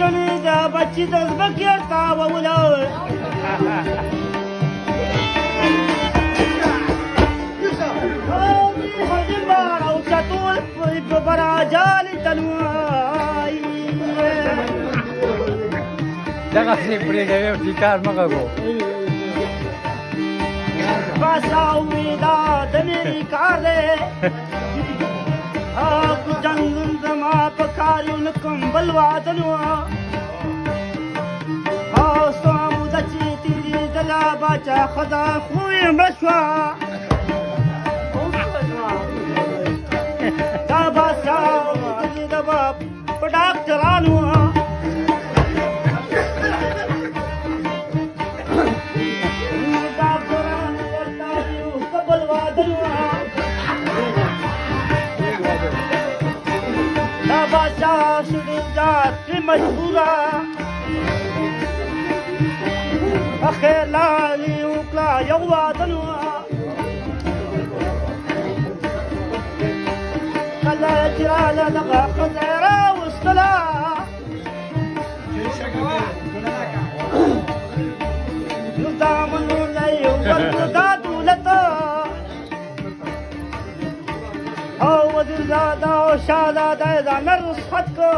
سنې د بچي د ځمکې تاووله بار او چتول په براجال تلوای دغسې پرېږدوې او ټیکار مه غږو بس امیدا د مې کار دی که جنګ زما په کار یو نه کوم بل وعدنو او ستا موده چې تېرېدله باچا ښځه خو یې مړه شوه دا بادشاه د به په ډاکټرانو ډاکټرانو ورته یو ښه بل وعدنو دا بادشاه شو ډېر زیات پرې مجبوره اخر لاندې وکړه یو وعدنو کله چې راله دغه ښځه یې راوستله نو زامنونه یې ورکړه دا دولت او وزیرزاده او شهزاده یې ځانه رخصت کړ